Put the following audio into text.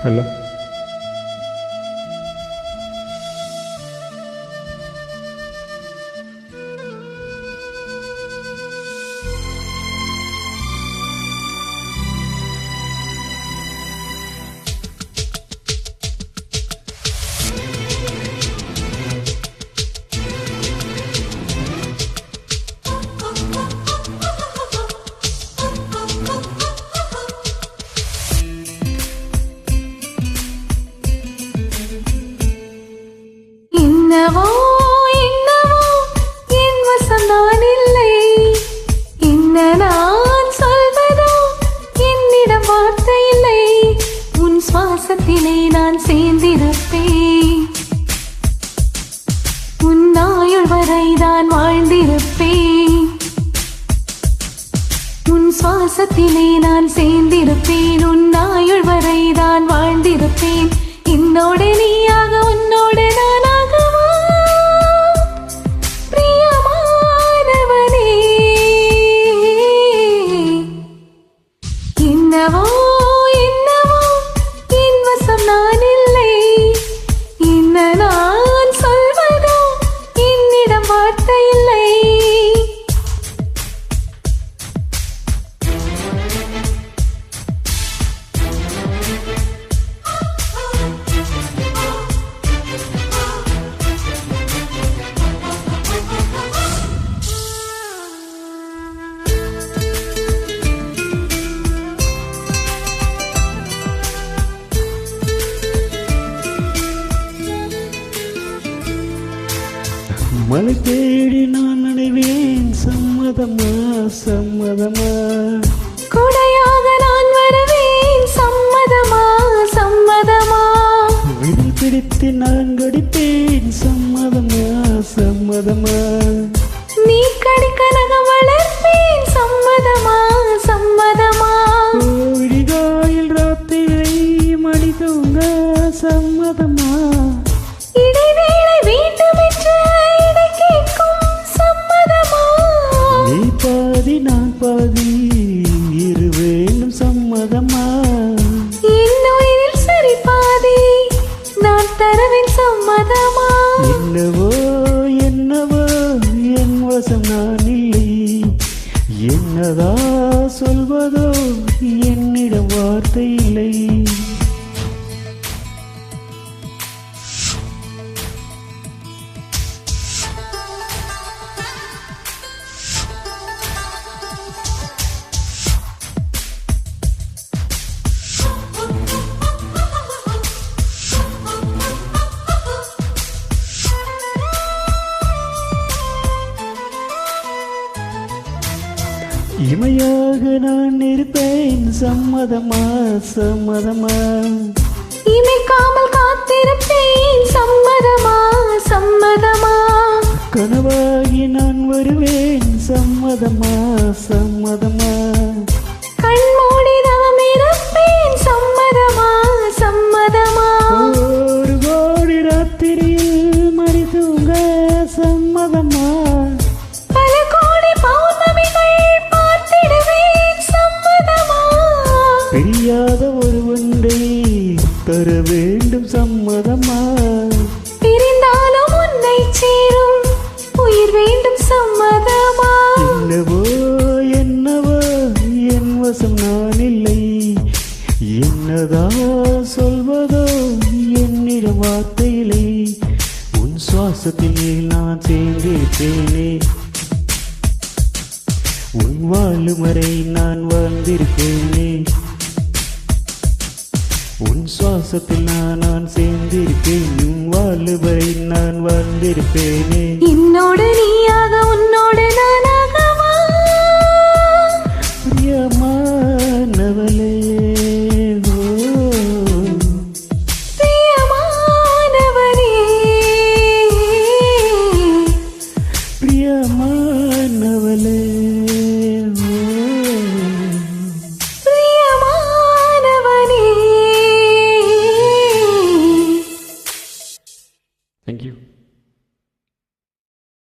Hello. என்னவோ என்னவோ என் வசம் நான் இல்லை, என்ன நான் சொல்வதோ என்னிடம் வார்த்தை இல்லை. உன் சுவாசத்திலே நான் சேர்ந்திருப்பேன், உன் ஆயுள் வரை தான் வாழ்ந்திருப்பேன். உன் சுவாசத்திலே நான் சேர்ந்திருப்பேன், உன் ஆயுள் வரை தான் வாழ்ந்திருப்பேன். என்னோட நீயாக உன்னோட நானாகவா பிரியமானவனே. என்னவோ என்னவோ என் வசம் நான் இல்லை, என்ன நான் சொல்வதோ என்னிடம் வார்த்தை இல்லை. மலை தேடி நான் நினைவேன், சம்மதமா சம்மதமா. கொடையாக நான் வருவேன், சம்மதமா சம்மதமா. விழி பிடித்து நான் கடிப்பேன், சம்மதமா சம்மதமா. நீ கடிக்க நகம் வளர்ப்பேன், சம்மதமா சம்மதமா. விடிகாயில் ராத்திரை மணி தூங்க, சம்மதமா. இடைவேளை வேண்டும் என்று இடை கேட்கும், சம்மதமா. நீ பாதி நான் பாதி இரு வேண்டும், சம்மதமா. என் உயிரில் சரி பாதி நான் தருவேன், சம்மதமா. என்னவோ என்னவோ என் வசம் நான் இல்லை, என்னதா சொல்வதோ என்னிடம் வார்த்தை இல்லை. இமையாக நான் இருப்பேன், சம்மதமா சம்மதமா. இமைக்காமல் காத்திருப்பேன், சம்மதமா சம்மதமா. கனவாகி நான் வருவேன், சம்மதமா சம்மதமா. கண்மூடி தவம் இருப்பேன், சம்மதமா சம்மதமா. ஒரு கோடி ராத்திரியில் மறி தூங்க, சம்மதமா. பல கோடி பௌர்ணமிகள் பார்த்திடுவேன், சம்மதமா. பிரியாத ஒரு ஒன்றை தர வேண்டும், சம்மதமா. பிரிந்தாலும் உன்னை சேரும் உயிர் வேண்டும், சம்மதமா. என்னவோ என்னவோ என் வசம் நான் இல்லை, என்னதா சொல்வதோ என்னிடம் வார்த்தை இல்லை. உன் சுவாசத்திலே நான் சேர்ந்திருப்பேனே, உன் வாழும் வரை நான் வாழ்ந்திருப்பேனே. உன் சுவாசத்தில் நான் சேர்ந்திருப்பேன், உன் வாழும் வரை நான் வாழ்ந்திருப்பேனே. என்னோட நீயாக உன்னோட நானா